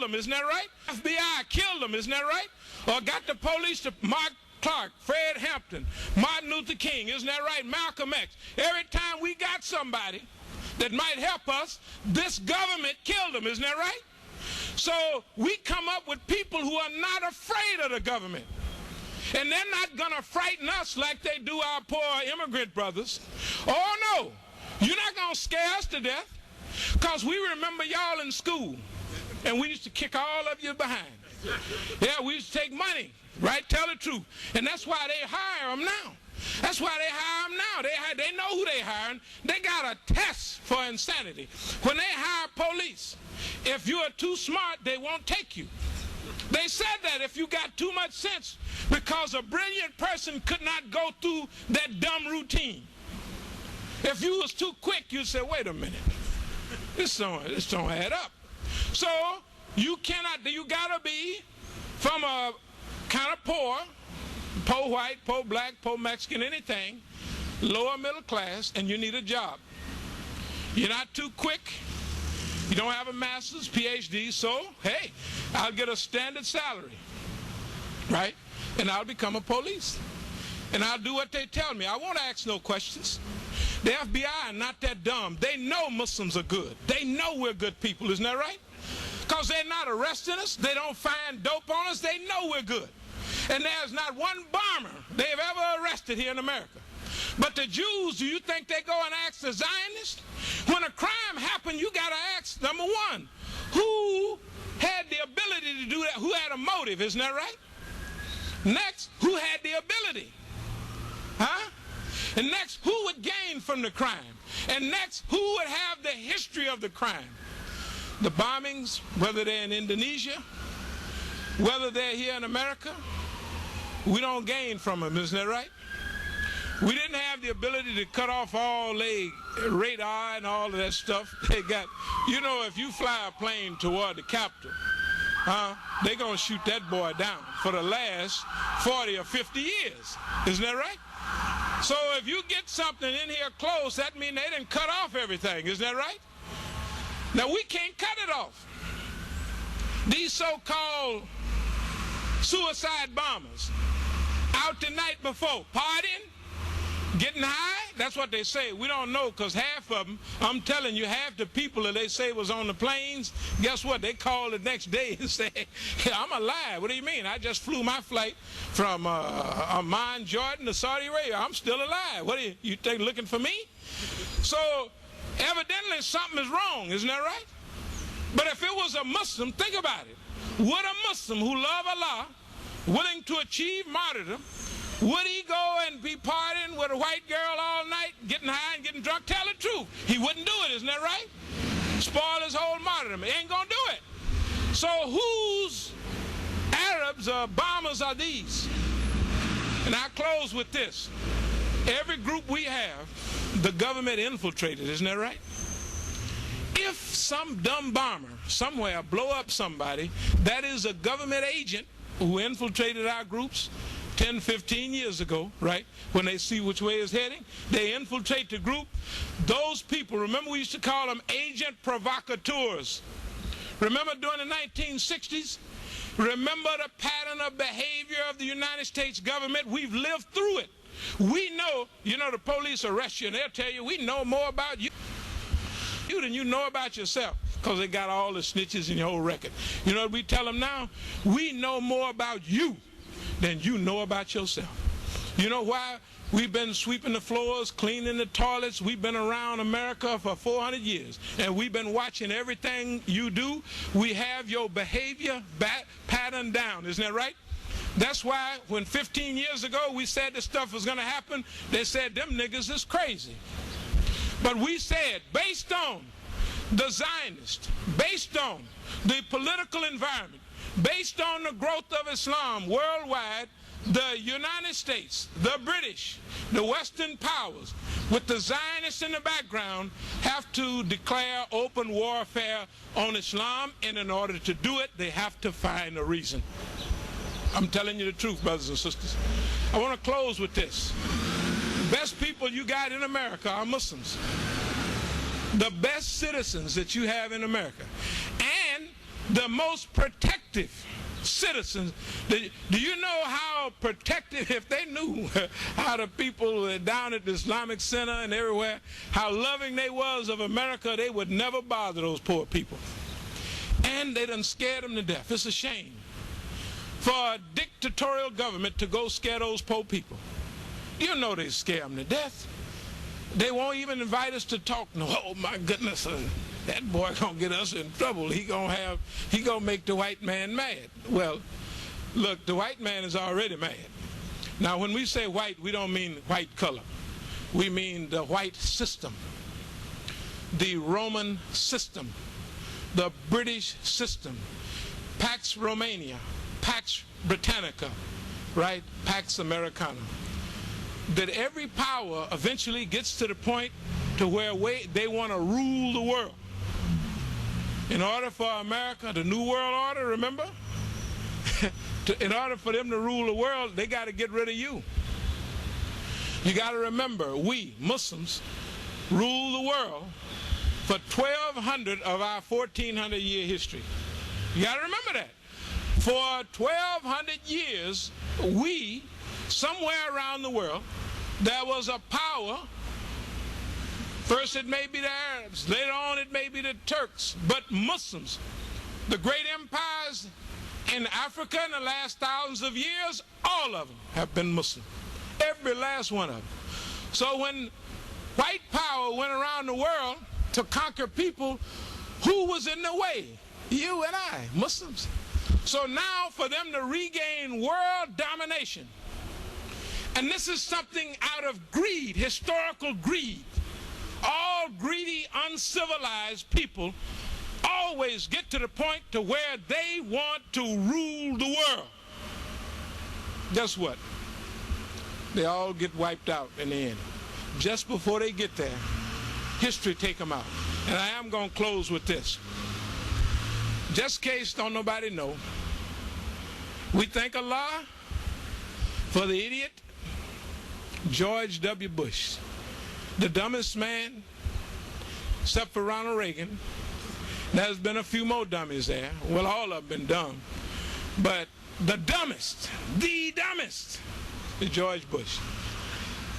killed them, isn't that right? FBI killed them, isn't that right? Or got the police to Mark Clark, Fred Hampton, Martin Luther King, isn't that right? Malcolm X. Every time we got somebody that might help us, this government killed them, isn't that right? So we come up with people who are not afraid of the government. And they're not going to frighten us like they do our poor immigrant brothers. Oh no, you're not going to scare us to death, because we remember y'all in school and we used to kick all of you behind. Yeah, we used to take money, right? Tell the truth. And that's why they hire them now. That's why they hire them now. They know who they hiring. They got a test for insanity. When they hire police, if you are too smart, they won't take you. They said that if you got too much sense, because a brilliant person could not go through that dumb routine. If you was too quick, you'd say, wait a minute, this don't add up. So you gotta be from a kind of poor white, poor black, poor Mexican, anything, lower middle class, and you need a job. You're not too quick. You don't have a master's, PhD, so, hey, I'll get a standard salary, right? And I'll become a police. And I'll do what they tell me. I won't ask no questions. The FBI are not that dumb. They know Muslims are good. They know we're good people, isn't that right? Because they're not arresting us. They don't find dope on us. They know we're good. And there's not one bomber they've ever arrested here in America. But the Jews, do you think they go and ask the Zionists? When a crime happened, you got to ask, number one, who had the ability to do that? Who had a motive? Isn't that right? Next, who had the ability? Huh? And next, who would gain from the crime? And next, who would have the history of the crime? The bombings, whether they're in Indonesia, whether they're here in America, we don't gain from them, isn't that right? We didn't have the ability to cut off all their radar and all of that stuff. They got, you know, if you fly a plane toward the capital, they're going to shoot that boy down for the last 40 or 50 years. Isn't that right? So if you get something in here close, that means they didn't cut off everything. Isn't that right? Now we can't cut it off. These so-called suicide bombers out the night before, partying, getting high, that's what they say. We don't know, because half of them, I'm telling you, half the people that they say was on the planes, guess what? They call the next day and say, yeah, I'm alive. What do you mean? I just flew my flight from Amman, Jordan to Saudi Arabia. I'm still alive. What do you think, looking for me? So evidently something is wrong, isn't that right? But if it was a Muslim, think about it. Would a Muslim who love Allah, willing to achieve martyrdom, would he go and be partying with a white girl all night, getting high and getting drunk? Tell the truth. He wouldn't do it, isn't that right? Spoil his whole martyrdom. He ain't gonna do it. So whose Arabs or bombers are these? And I close with this. Every group we have, the government infiltrated, isn't that right? If some dumb bomber somewhere blow up somebody, that is a government agent who infiltrated our groups 10, 15 years ago, right? When they see which way it's heading, they infiltrate the group. Those people, remember we used to call them agent provocateurs. Remember during the 1960s? Remember the pattern of behavior of the United States government? We've lived through it. We know, you know, the police arrest you and they'll tell you, we know more about you than you know about yourself, because they got all the snitches in your whole record. You know what we tell them now? We know more about you than you know about yourself. You know why? We've been sweeping the floors, cleaning the toilets. We've been around America for 400 years, and we've been watching everything you do. We have your behavior pattern down. Isn't that right? That's why when 15 years ago we said this stuff was going to happen, they said them niggas is crazy. But we said, based on the Zionists, based on the political environment, based on the growth of Islam worldwide, the United States, the British, the Western powers, with the Zionists in the background, have to declare open warfare on Islam, and in order to do it, they have to find a reason. I'm telling you the truth, brothers and sisters. I want to close with this. The best people you got in America are Muslims. The best citizens that you have in America. And the most protective citizens. Do you know how protective, if they knew how the people down at the Islamic Center and everywhere, how loving they was of America, they would never bother those poor people. And they done scared them to death. It's a shame for a dictatorial government to go scare those poor people. You know they scare them to death. They won't even invite us to talk. No, oh my goodness, that boy gonna get us in trouble. He gonna make the white man mad. Well, look, the white man is already mad. Now, when we say white, we don't mean white color. We mean the white system, the Roman system, the British system, Pax Romania, Pax Britannica, right? Pax Americana. That every power eventually gets to the point to where they want to rule the world. In order for America, the New World Order, remember? In order for them to rule the world, they got to get rid of you. You got to remember, we, Muslims, rule the world for 1,200 of our 1,400-year history. You got to remember that. For 1,200 years, we, somewhere around the world, there was a power. First it may be the Arabs, later on it may be the Turks, but Muslims, the great empires in Africa in the last thousands of years, all of them have been Muslim. Every last one of them. So when white power went around the world to conquer people, who was in the way? You and I, Muslims. So now for them to regain world domination, and this is something out of greed, historical greed. All greedy, uncivilized people always get to the point to where they want to rule the world. Guess what? They all get wiped out in the end. Just before they get there, history take them out. And I am going to close with this. Just in case don't nobody know, we thank Allah for the idiot George W. Bush, the dumbest man, except for Ronald Reagan. There's been a few more dummies there. Well, all of them been dumb. But the dumbest is George Bush.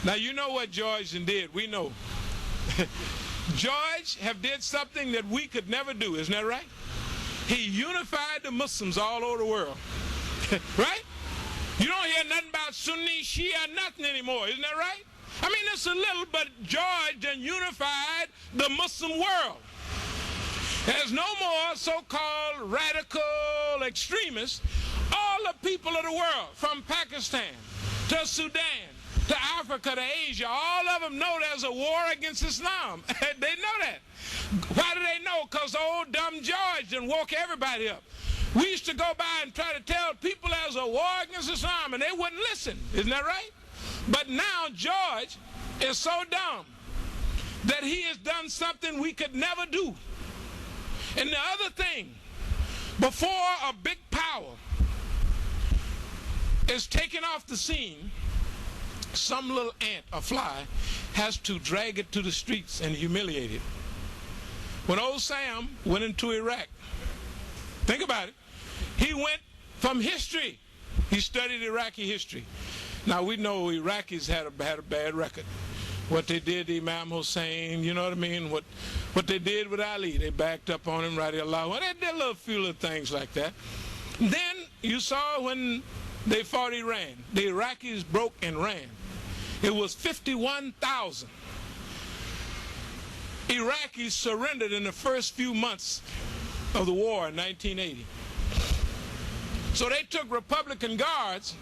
Now, you know what George did. We know. George have did something that we could never do. Isn't that right? He unified the Muslims all over the world. Right? You don't hear nothing about Sunni, Shia, nothing anymore. Isn't that right? I mean, it's a little, but George done unified the Muslim world. There's no more so-called radical extremists. All the people of the world, from Pakistan to Sudan to Africa to Asia, all of them know there's a war against Islam. They know that. Why do they know? Because old dumb George done woke everybody up. We used to go by and try to tell people there's a war against Islam, and they wouldn't listen. Isn't that right? But now George is so dumb that he has done something we could never do. And the other thing, before a big power is taken off the scene, some little ant or fly has to drag it to the streets and humiliate it. When old Sam went into Iraq, think about it. He went from history. He studied Iraqi history. Now, we know Iraqis had a bad record. What they did to Imam Hussein, you know what I mean? What they did with Ali, they backed up on him, radiallahu. Well, they did a few little things like that. Then you saw when they fought Iran, the Iraqis broke and ran. It was 51,000 Iraqis surrendered in the first few months of the war in 1980. So they took Republican guards,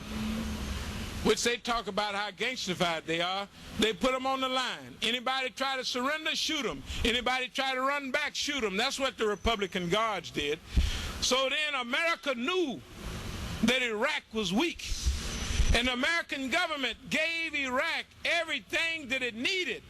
which they talk about how gangstified they are. They put them on the line. Anybody try to surrender, shoot them. Anybody try to run back, shoot them. That's what the Republican guards did. So then America knew that Iraq was weak. And the American government gave Iraq everything that it needed